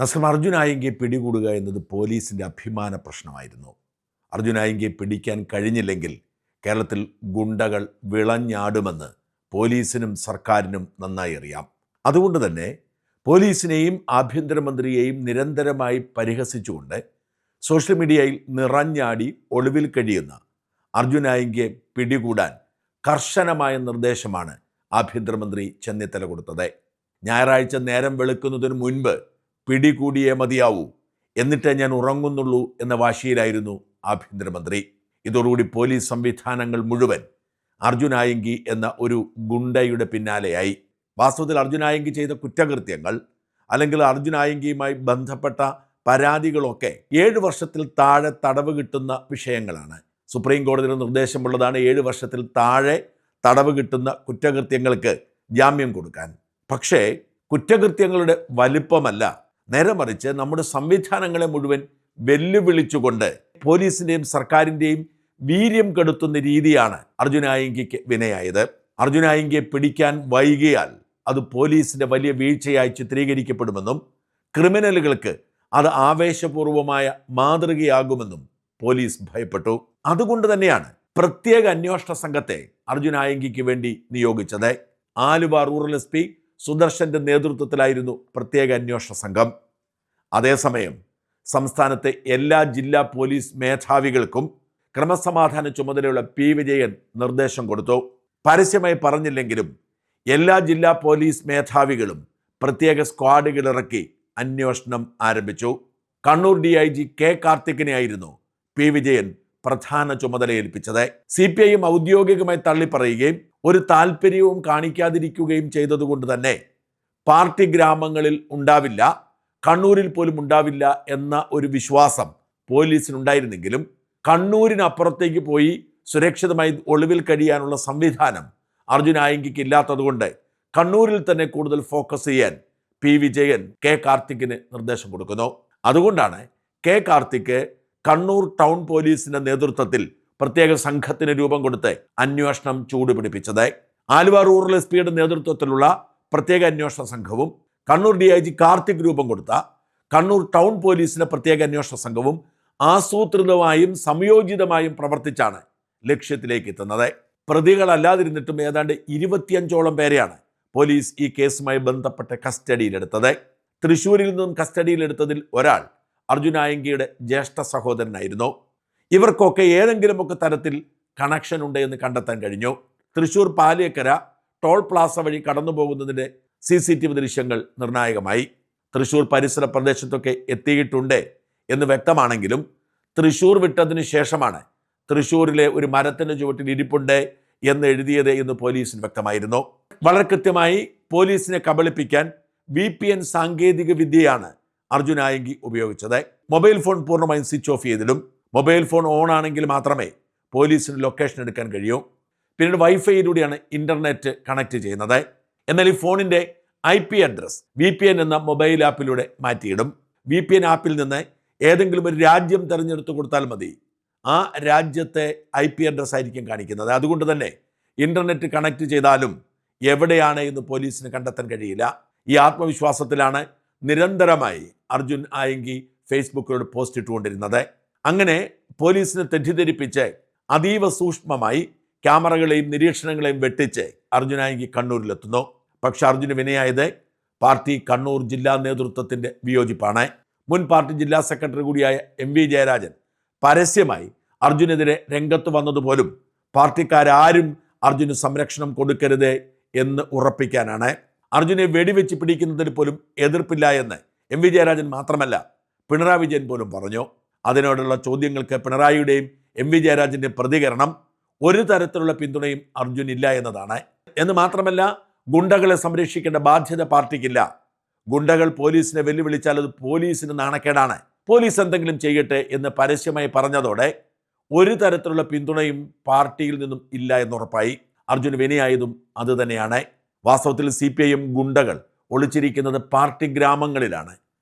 നസ്രം അർജുൻ ആയങ്കിയെ പിടികൂടുക എന്നത് പോലീസിൻ്റെ അഭിമാന പ്രശ്നമായിരുന്നു. അർജുൻ ആയങ്കിയെ പിടിക്കാൻ കഴിഞ്ഞില്ലെങ്കിൽ കേരളത്തിൽ ഗുണ്ടകൾ വിളഞ്ഞാടുമെന്ന് പോലീസിനും സർക്കാരിനും നന്നായി അറിയാം. അതുകൊണ്ട് തന്നെ പോലീസിനെയും ആഭ്യന്തരമന്ത്രിയെയും നിരന്തരമായി പരിഹസിച്ചുകൊണ്ട് സോഷ്യൽ മീഡിയയിൽ നിറഞ്ഞാടി ഒളിവിൽ കഴിയുന്ന അർജുൻ ആയങ്കിയെ പിടികൂടാൻ കർശനമായ നിർദ്ദേശമാണ് ആഭ്യന്തരമന്ത്രി ചെന്നിത്തല കൊടുത്തത്. ഞായറാഴ്ച നേരം വെളുക്കുന്നതിന് മുൻപ് പിടികൂടിയേ മതിയാവൂ, എന്നിട്ടേ ഞാൻ ഉറങ്ങുന്നുള്ളൂ എന്ന വാശിയിലായിരുന്നു ആഭ്യന്തരമന്ത്രി. ഇതോടുകൂടി പോലീസ് സംവിധാനങ്ങൾ മുഴുവൻ അർജുൻ ആയങ്കി എന്ന ഒരു ഗുണ്ടയുടെ പിന്നാലെയായി. വാസ്തവത്തിൽ അർജുൻ ആയങ്കി ചെയ്ത കുറ്റകൃത്യങ്ങൾ അല്ലെങ്കിൽ അർജുൻ ആയങ്കിയുമായി ബന്ധപ്പെട്ട പരാതികളൊക്കെ 7 വർഷത്തിൽ താഴെ തടവ് കിട്ടുന്ന വിഷയങ്ങളാണ്. സുപ്രീം കോടതിയുടെ നിർദ്ദേശമുള്ളതാണ് 7 വർഷത്തിൽ താഴെ തടവ് കിട്ടുന്ന കുറ്റകൃത്യങ്ങൾക്ക് ജാമ്യം കൊടുക്കാൻ. പക്ഷേ കുറ്റകൃത്യങ്ങളുടെ വലിപ്പമല്ല, നേരെ മറിച്ച് നമ്മുടെ സംവിധാനങ്ങളെ മുഴുവൻ വെല്ലുവിളിച്ചുകൊണ്ട് പോലീസിൻ്റെയും സർക്കാരിൻ്റെയും വീര്യം കെടുത്തുന്ന രീതിയാണ് അർജുൻ ആയങ്കിക്ക് വിനയായത്. അർജുൻ ആയങ്കിയെ പിടിക്കാൻ വൈകിയാൽ അത് പോലീസിൻ്റെ വലിയ വീഴ്ചയായി ചിത്രീകരിക്കപ്പെടുമെന്നും ക്രിമിനലുകൾക്ക് അത് ആവേശപൂർവമായ മാതൃകയാകുമെന്നും പോലീസ് ഭയപ്പെട്ടു. അതുകൊണ്ട് തന്നെയാണ് പ്രത്യേക അന്വേഷണ സംഘത്തെ അർജുൻ ആയങ്കിക്ക് വേണ്ടി നിയോഗിച്ചത്. ആലുവ റൂറൽ SP സുദർശൻ്റെ നേതൃത്വത്തിലായിരുന്നു പ്രത്യേക അന്വേഷണ സംഘം. അതേസമയം സംസ്ഥാനത്തെ എല്ലാ ജില്ലാ പോലീസ് മേധാവികൾക്കും ക്രമസമാധാന ചുമതലയുള്ള P. വിജയൻ നിർദ്ദേശം കൊടുത്തു. പരസ്യമായി പറഞ്ഞില്ലെങ്കിലും എല്ലാ ജില്ലാ പോലീസ് മേധാവികളും പ്രത്യേക സ്ക്വാഡുകളിറക്കി അന്വേഷണം ആരംഭിച്ചു. Kannur DIG K. കാർത്തിക്കിനെയായിരുന്നു P. Vijayan പ്രധാന ചുമതല ഏൽപ്പിച്ചത്. CPIM ഔദ്യോഗികമായി തള്ളിപ്പറയുകയും ഒരു താല്പര്യവും കാണിക്കാതിരിക്കുകയും ചെയ്തതുകൊണ്ട് തന്നെ പാർട്ടി ഗ്രാമങ്ങളിൽ ഉണ്ടാവില്ല, കണ്ണൂരിൽ പോലും ഉണ്ടാവില്ല എന്ന ഒരു വിശ്വാസം പോലീസിനുണ്ടായിരുന്നെങ്കിലും കണ്ണൂരിനപ്പുറത്തേക്ക് പോയി സുരക്ഷിതമായി ഒളിവിൽ കഴിയാനുള്ള സംവിധാനം അർജുൻ ആയങ്കിക്ക് ഇല്ലാത്തതുകൊണ്ട് കണ്ണൂരിൽ തന്നെ കൂടുതൽ ഫോക്കസ് ചെയ്യാൻ P. വിജയൻ K. കാർത്തിക്കിന് നിർദ്ദേശം കൊടുക്കുന്നു. അതുകൊണ്ടാണ് K. കാർത്തിക് കണ്ണൂർ ടൗൺ പോലീസിന്റെ നേതൃത്വത്തിൽ പ്രത്യേക സംഘത്തിന് രൂപം കൊടുത്ത് അന്വേഷണം ചൂടുപിടിപ്പിച്ചത്. ആലുവ റൂറൽ SPയുടെ നേതൃത്വത്തിലുള്ള പ്രത്യേക അന്വേഷണ സംഘവും കണ്ണൂർ DIG കാർത്തിക് രൂപം കൊടുത്ത കണ്ണൂർ ടൗൺ പോലീസിന്റെ പ്രത്യേക അന്വേഷണ സംഘവും ആസൂത്രിതമായും സംയോജിതമായും പ്രവർത്തിച്ചാണ് ലക്ഷ്യത്തിലേക്ക് എത്തുന്നത്. പ്രതികളല്ലാതിരുന്നിട്ടും ഏതാണ്ട് 25ഓളം പേരെയാണ് പോലീസ് ഈ കേസുമായി ബന്ധപ്പെട്ട് കസ്റ്റഡിയിലെടുത്തത്. തൃശ്ശൂരിൽ നിന്നും കസ്റ്റഡിയിലെടുത്തതിൽ ഒരാൾ അർജുൻ ആയങ്കിയുടെ ജ്യേഷ്ഠ സഹോദരനായിരുന്നു. ഇവർക്കൊക്കെ ഏതെങ്കിലുമൊക്കെ തരത്തിൽ കണക്ഷൻ ഉണ്ട് എന്ന് കണ്ടെത്താൻ കഴിഞ്ഞു. തൃശ്ശൂർ പാലിയക്കര ടോൾ പ്ലാസ വഴി കടന്നു പോകുന്നതിൻ്റെ CCTV ദൃശ്യങ്ങൾ നിർണായകമായി. തൃശ്ശൂർ പരിസര പ്രദേശത്തൊക്കെ എത്തിയിട്ടുണ്ട് എന്ന് വ്യക്തമാണെങ്കിലും തൃശ്ശൂർ വിട്ടതിന് ശേഷമാണ് തൃശ്ശൂരിലെ ഒരു മരത്തിന് ചുവട്ടിൽ ഇരിപ്പുണ്ട് എന്ന് എഴുതിയത് എന്ന് പോലീസിന് വ്യക്തമായിരുന്നു. വളരെ കൃത്യമായി പോലീസിനെ കബളിപ്പിക്കാൻ VPN സാങ്കേതിക വിദ്യയാണ് അർജുൻ ആയങ്കി ഉപയോഗിച്ചത്. മൊബൈൽ ഫോൺ പൂർണ്ണമായും സ്വിച്ച് ഓഫ് ചെയ്തിടും. മൊബൈൽ ഫോൺ ഓൺ ആണെങ്കിൽ മാത്രമേ പോലീസിന് ലൊക്കേഷൻ എടുക്കാൻ കഴിയൂ. പിന്നീട് വൈഫൈയിലൂടെയാണ് ഇൻ്റർനെറ്റ് കണക്ട് ചെയ്യുന്നത്. എന്നാൽ ഈ ഫോണിൻ്റെ IP അഡ്രസ് VPN എന്ന മൊബൈൽ ആപ്പിലൂടെ മാറ്റിയിടും. VPN ആപ്പിൽ നിന്ന് ഏതെങ്കിലും ഒരു രാജ്യം തിരഞ്ഞെടുത്ത് കൊടുത്താൽ മതി, ആ രാജ്യത്തെ IP അഡ്രസ് ആയിരിക്കും കാണിക്കുന്നത്. അതുകൊണ്ട് തന്നെ ഇൻ്റർനെറ്റ് കണക്ട് ചെയ്താലും എവിടെയാണ് എന്ന് പോലീസിന് കണ്ടെത്താൻ കഴിയില്ല. ഈ ആത്മവിശ്വാസത്തിലാണ് നിരന്തരമായി അർജുൻ ആയങ്കി ഫേസ്ബുക്കിലൂടെ പോസ്റ്റ് ഇട്ടുകൊണ്ടിരുന്നത്. അങ്ങനെ പോലീസിനെ തെറ്റിദ്ധരിപ്പിച്ച് അതീവ സൂക്ഷ്മമായി ക്യാമറകളെയും നിരീക്ഷണങ്ങളെയും വെട്ടിച്ച് അർജുൻ ആയങ്കി കണ്ണൂരിലെത്തുന്നു. പക്ഷെ അർജുന് വിനയായത് പാർട്ടി കണ്ണൂർ ജില്ലാ നേതൃത്വത്തിൻ്റെ വിയോജിപ്പാണ്. മുൻ പാർട്ടി ജില്ലാ സെക്രട്ടറി കൂടിയായ MV ജയരാജൻ പരസ്യമായി അർജുനെതിരെ രംഗത്ത് വന്നതുപോലും പാർട്ടിക്കാരും അർജുന് സംരക്ഷണം കൊടുക്കരുത് എന്ന് ഉറപ്പിക്കാനാണ്. അർജുനെ വെടിവെച്ച് പിടിക്കുന്നതിന് പോലും എതിർപ്പില്ല എന്ന് MV ജയരാജൻ മാത്രമല്ല പിണറായി വിജയൻ പോലും പറഞ്ഞു. അതിനോടുള്ള ചോദ്യങ്ങൾക്ക് പിണറായിയുടെയും MV ജയരാജൻ്റെയും പ്രതികരണം ഒരു തരത്തിലുള്ള പിന്തുണയും അർജുനില്ല എന്നതാണ്. എന്ന് മാത്രമല്ല, ഗുണ്ടകളെ സംരക്ഷിക്കേണ്ട ബാധ്യത പാർട്ടിക്കില്ല. ഗുണ്ടകൾ പോലീസിനെ വെല്ലുവിളിച്ചാൽ അത് പോലീസിന് നാണക്കേടാണ്, പോലീസ് എന്തെങ്കിലും ചെയ്യട്ടെ എന്ന് പരസ്യമായി പറഞ്ഞതോടെ ഒരു തരത്തിലുള്ള പിന്തുണയും പാർട്ടിയിൽ നിന്നും ഇല്ല എന്നുറപ്പായി. അർജുന് വിനയായതും അതുതന്നെയാണ്. വാസ്തവത്തിൽ CPIM ഗുണ്ടകൾ ഒളിച്ചിരിക്കുന്നത് പാർട്ടി ഗ്രാമങ്ങളിലാണ്.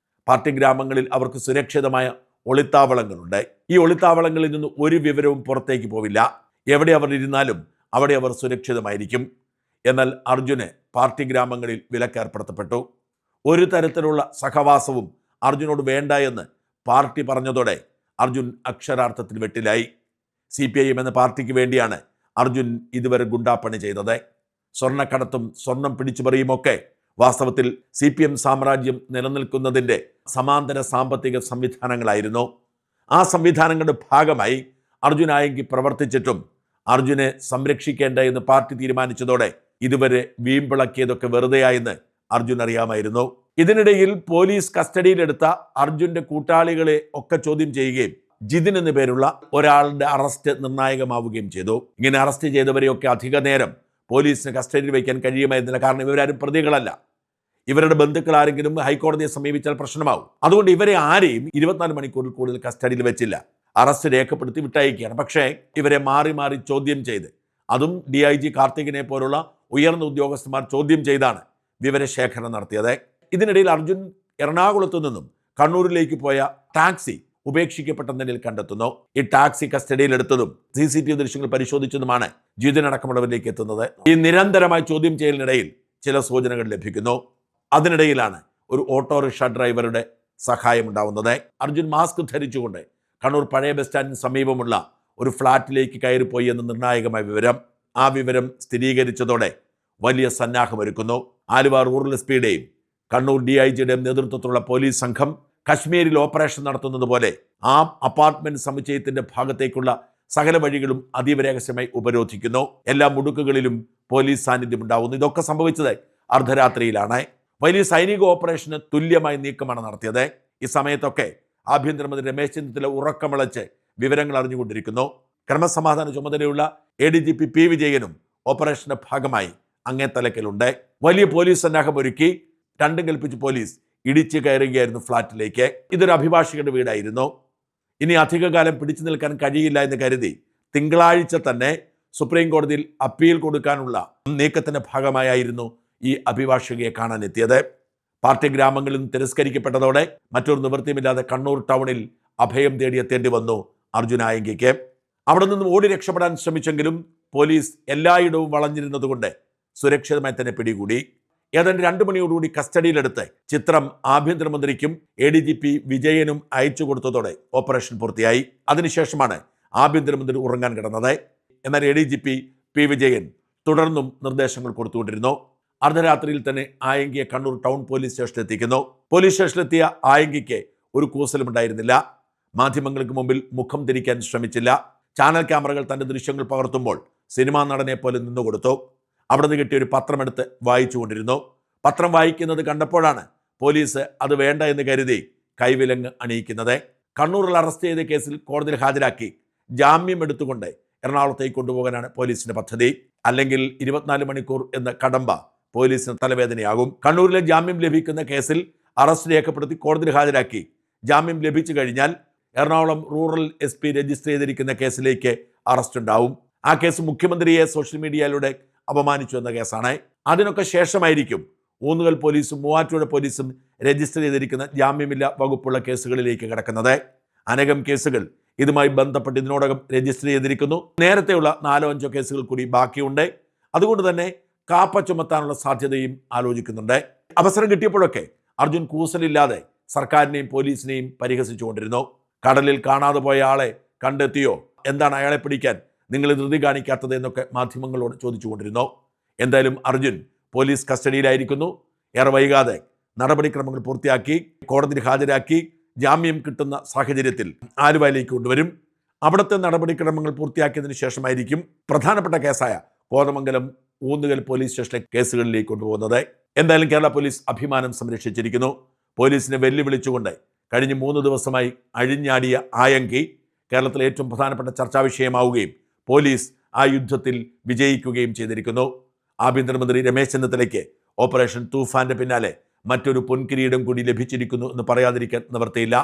പാർട്ടി ഗ്രാമങ്ങളിൽ അവർക്ക് സുരക്ഷിതമായ ഒളിത്താവളങ്ങളുണ്ട്. ഈ ഒളിത്താവളങ്ങളിൽ നിന്ന് ഒരു വിവരവും പുറത്തേക്ക് പോവില്ല. എവിടെ അവർ ഇരുന്നാലും അവിടെ അവർ സുരക്ഷിതമായിരിക്കും. എന്നാൽ അർജുന് പാർട്ടി ഗ്രാമങ്ങളിൽ വിലക്കേർപ്പെടുത്തപ്പെട്ടു. ഒരു തരത്തിലുള്ള സഹവാസവും അർജുനോട് വേണ്ട എന്ന് പാർട്ടി പറഞ്ഞതോടെ അർജുൻ അക്ഷരാർത്ഥത്തിൽ വെട്ടിലായി. CPIM എന്ന പാർട്ടിക്ക് വേണ്ടിയാണ് അർജുൻ ഇതുവരെ ഗുണ്ടാപ്പണി ചെയ്തത്. സ്വർണ്ണക്കടത്തും സ്വർണം പിടിച്ചുപറിയുമൊക്കെ വാസ്തവത്തിൽ CPM സാമ്രാജ്യം നിലനിൽക്കുന്നതിൻ്റെ സമാന്തര സാമ്പത്തിക സംവിധാനങ്ങളായിരുന്നു. ആ സംവിധാനങ്ങളുടെ ഭാഗമായി അർജുനായെങ്കിൽ പ്രവർത്തിച്ചിട്ടും അർജുനെ സംരക്ഷിക്കേണ്ട എന്ന് പാർട്ടി തീരുമാനിച്ചതോടെ ഇതുവരെ വീമ്പിളക്കിയതൊക്കെ വെറുതെയായെന്ന് അർജുൻ അറിയാമായിരുന്നു. ഇതിനിടയിൽ പോലീസ് കസ്റ്റഡിയിലെടുത്ത അർജുൻ്റെ കൂട്ടാളികളെ ഒക്കെ ചോദ്യം ചെയ്യുകയും ജിതിൻ എന്നു പേരുള്ള ഒരാളുടെ അറസ്റ്റ് നിർണായകമാവുകയും ചെയ്തു. ഇങ്ങനെ അറസ്റ്റ് ചെയ്തവരെയൊക്കെ അധിക നേരം പോലീസിന് കസ്റ്റഡിയിൽ വയ്ക്കാൻ കഴിയുമായിരുന്നില്ല. കാരണം ഇവരാരും പ്രതികളല്ല. ഇവരുടെ ബന്ധുക്കൾ ആരെങ്കിലും ഹൈക്കോടതിയെ സമീപിച്ചാൽ പ്രശ്നമാവും. അതുകൊണ്ട് ഇവരെ ആരെയും 24 മണിക്കൂറിൽ കൂടുതൽ കസ്റ്റഡിയിൽ വെച്ചില്ല. അറസ്റ്റ് രേഖപ്പെടുത്തി വിട്ടയക്കുകയാണ്. പക്ഷേ ഇവരെ മാറി മാറി ചോദ്യം ചെയ്ത്, അതും DIG കാർത്തികിനെ പോലുള്ള ഉയർന്ന ഉദ്യോഗസ്ഥന്മാർ ചോദ്യം ചെയ്താണ് വിവരശേഖരണം നടത്തിയത്. ഇതിനിടയിൽ അർജുൻ എറണാകുളത്തു നിന്നും കണ്ണൂരിലേക്ക് പോയ ടാക്സി ഉപേക്ഷിക്കപ്പെട്ട നിലയിൽ കണ്ടെത്തുന്നു. ഈ ടാക്സി കസ്റ്റഡിയിലെടുത്തതും CCTV ദൃശ്യങ്ങൾ പരിശോധിച്ചതുമാണ് ജിതിൻ അടക്കമുള്ളവരിലേക്ക് എത്തുന്നത്. ഈ നിരന്തരമായി ചോദ്യം ചെയ്യലിനിടയിൽ ചില സൂചനകൾ ലഭിക്കുന്നു. അതിനിടയിലാണ് ഒരു ഓട്ടോറിക്ഷ ഡ്രൈവറുടെ സഹായം ഉണ്ടാവുന്നത്. അർജുൻ മാസ്ക് ധരിച്ചുകൊണ്ട് കണ്ണൂർ പഴയ ബസ് സ്റ്റാൻഡിന് സമീപമുള്ള ഒരു ഫ്ളാറ്റിലേക്ക് കയറിപ്പോയി എന്ന നിർണായകമായ വിവരം. ആ വിവരം സ്ഥിരീകരിച്ചതോടെ വലിയ സന്നാഹമൊരുക്കുന്നു. ആലുവ റൂറൽ SP-യുടെയും കണ്ണൂർ DIGയുടെയും നേതൃത്വത്തിലുള്ള പോലീസ് സംഘം കശ്മീരിൽ ഓപ്പറേഷൻ നടത്തുന്നത് പോലെ ആ അപ്പാർട്ട്മെന്റ് സമുച്ചയത്തിന്റെ ഭാഗത്തേക്കുള്ള സകല വഴികളും അതീവ രഹസ്യമായി ഉപരോധിക്കുന്നു. എല്ലാ മുടുക്കുകളിലും പോലീസ് സാന്നിധ്യം ഉണ്ടാവുന്നു. ഇതൊക്കെ സംഭവിച്ചത് അർദ്ധരാത്രിയിലാണ്. വലിയ സൈനിക ഓപ്പറേഷന് തുല്യമായ നീക്കമാണ് നടത്തിയത്. ഈ സമയത്തൊക്കെ ആഭ്യന്തരമന്ത്രി രമേശ് ചെന്നിത്തല ഉറക്കമിളച്ച് വിവരങ്ങൾ അറിഞ്ഞുകൊണ്ടിരിക്കുന്നു. ക്രമസമാധാന ചുമതലയുള്ള ADGP P. വിജയനും ഓപ്പറേഷന്റെ ഭാഗമായി അങ്ങേ തലക്കലുണ്ട്. വലിയ പോലീസ് സന്നാഹം ഒരുക്കി രണ്ടും കൽപ്പിച്ച് പോലീസ് ഇടിച്ചു കയറുകയായിരുന്നു ഫ്ളാറ്റിലേക്ക്. ഇതൊരു അഭിഭാഷകന്റെ വീടായിരുന്നു. ഇനി അധികകാലം പിടിച്ചു നിൽക്കാൻ കഴിയില്ല എന്ന് കരുതി തിങ്കളാഴ്ച തന്നെ സുപ്രീം കോടതിയിൽ അപ്പീൽ കൊടുക്കാനുള്ള നീക്കത്തിന്റെ ഭാഗമായിരുന്നു ഈ അഭിഭാഷകയെ കാണാനെത്തിയത്. പാർട്ടി ഗ്രാമങ്ങളിൽ നിന്ന് തിരസ്കരിക്കപ്പെട്ടതോടെ മറ്റൊരു നിവൃത്തിയുമില്ലാതെ കണ്ണൂർ ടൗണിൽ അഭയം തേടിയെത്തേണ്ടി വന്നു അർജുനായങ്കിക്ക്. അവിടെ നിന്നും ഓടി രക്ഷപ്പെടാൻ ശ്രമിച്ചെങ്കിലും പോലീസ് എല്ലായിടവും വളഞ്ഞിരുന്നതുകൊണ്ട് സുരക്ഷിതമായി തന്നെ പിടികൂടി. ഏതാണ്ട് 2 മണിയോടുകൂടി കസ്റ്റഡിയിലെടുത്ത് ചിത്രം ആഭ്യന്തരമന്ത്രിക്കും ADGP വിജയനും അയച്ചു കൊടുത്തതോടെ ഓപ്പറേഷൻ പൂർത്തിയായി. അതിനുശേഷമാണ് ആഭ്യന്തരമന്ത്രി ഉറങ്ങാൻ കിടന്നത്. എന്നാൽ ADGP P. വിജയൻ തുടർന്നും നിർദ്ദേശങ്ങൾ കൊടുത്തുകൊണ്ടിരുന്നു. അർദ്ധരാത്രിയിൽ തന്നെ ആയങ്കിയെ കണ്ണൂർ ടൗൺ പോലീസ് സ്റ്റേഷനിൽ എത്തിക്കുന്നു. പോലീസ് സ്റ്റേഷനിലെത്തിയ ആയങ്കിക്ക് ഒരു കൂസലുമുണ്ടായിരുന്നില്ല. മാധ്യമങ്ങൾക്ക് മുമ്പിൽ മുഖം തിരിക്കാൻ ശ്രമിച്ചില്ല. ചാനൽ ക്യാമറകൾ തൻ്റെ ദൃശ്യങ്ങൾ പകർത്തുമ്പോൾ സിനിമാ നടനെ പോലെ നിന്നുകൊടുത്തു. അവിടെ നിന്ന് കിട്ടിയ ഒരു പത്രമെടുത്ത് വായിച്ചുകൊണ്ടിരുന്നു. പത്രം വായിക്കുന്നത് കണ്ടപ്പോഴാണ് പോലീസ് അത് വേണ്ട എന്ന് കരുതി കൈവിലങ്ങ് അണിയിക്കുന്നത്. കണ്ണൂരിൽ അറസ്റ്റ് ചെയ്ത കേസിൽ കോടതിയിൽ ഹാജരാക്കി ജാമ്യം എടുത്തുകൊണ്ട് എറണാകുളത്തേക്ക് കൊണ്ടുപോകാനാണ് പോലീസിന്റെ പദ്ധതി. അല്ലെങ്കിൽ 24 മണിക്കൂർ എന്ന കടമ്പ പോലീസിന് തലവേദനയാകും. കണ്ണൂരിലെ ജാമ്യം ലഭിക്കുന്ന കേസിൽ അറസ്റ്റ് രേഖപ്പെടുത്തി കോടതിയിൽ ഹാജരാക്കി ജാമ്യം ലഭിച്ചു കഴിഞ്ഞാൽ എറണാകുളം റൂറൽ SP രജിസ്റ്റർ ചെയ്തിരിക്കുന്ന കേസിലേക്ക് അറസ്റ്റ് ഉണ്ടാവും. ആ കേസ് മുഖ്യമന്ത്രിയെ സോഷ്യൽ മീഡിയയിലൂടെ അപമാനിച്ചു എന്ന കേസാണ്. അതിനൊക്കെ ശേഷമായിരിക്കും ഊന്നുകൽ പോലീസും മൂവാറ്റുപുഴ പോലീസും രജിസ്റ്റർ ചെയ്തിരിക്കുന്ന ജാമ്യമില്ല വകുപ്പുള്ള കേസുകളിലേക്ക് കിടക്കുന്നത്. അനേകം കേസുകൾ ഇതുമായി ബന്ധപ്പെട്ട് ഇതിനോടകം രജിസ്റ്റർ ചെയ്തിരിക്കുന്നു. നേരത്തെയുള്ള 4-5 കേസുകൾ കൂടി ബാക്കിയുണ്ട്. അതുകൊണ്ട് തന്നെ കാപ്പ ചുമത്താനുള്ള സാധ്യതയും ആലോചിക്കുന്നുണ്ട്. അവസരം കിട്ടിയപ്പോഴൊക്കെ അർജുൻ കൂസലില്ലാതെ സർക്കാരിനെയും പോലീസിനെയും പരിഹസിച്ചുകൊണ്ടിരുന്നു. കടലിൽ കാണാതെ പോയ ആളെ കണ്ടെത്തിയോ, എന്താണ് അയാളെ പിടിക്കാൻ നിങ്ങൾ ധൃതി കാണിക്കാത്തത് എന്നൊക്കെ മാധ്യമങ്ങളോട് ചോദിച്ചുകൊണ്ടിരുന്നു. എന്തായാലും അർജുൻ പോലീസ് കസ്റ്റഡിയിലായിരിക്കുന്നു. ഏറെ വൈകാതെ നടപടിക്രമങ്ങൾ പൂർത്തിയാക്കി കോടതിയിൽ ഹാജരാക്കി ജാമ്യം കിട്ടുന്ന സാഹചര്യത്തിൽ ആലുവയിലേക്ക് കൊണ്ടുവരും. അവിടുത്തെ നടപടിക്രമങ്ങൾ പൂർത്തിയാക്കിയതിനു ശേഷമായിരിക്കും പ്രധാനപ്പെട്ട കേസായ കോതമംഗലം ഊന്നുകൽ പോലീസ് സ്റ്റേഷനിലെ കേസുകളിലേക്ക് കൊണ്ടുപോകുന്നത്. എന്തായാലും കേരള പോലീസ് അഭിമാനം സംരക്ഷിച്ചിരിക്കുന്നു. പോലീസിനെ വെല്ലുവിളിച്ചുകൊണ്ട് കഴിഞ്ഞ 3 ദിവസമായി അഴിഞ്ഞാടിയ ആയങ്കി കേരളത്തിലെ ഏറ്റവും പ്രധാനപ്പെട്ട ചർച്ചാ വിഷയമാവുകയും പോലീസ് ആ യുദ്ധത്തിൽ വിജയിക്കുകയും ചെയ്തിരിക്കുന്നു. ആഭ്യന്തരമന്ത്രി രമേശ് ചെന്നിത്തലയ്ക്ക് ഓപ്പറേഷൻ തൂഫാന്റെ പിന്നാലെ മറ്റൊരു പൊൻകിരീടം കൂടി ലഭിച്ചിരിക്കുന്നു എന്ന് പറയാതിരിക്കാൻ നിവൃത്തിയില്ല.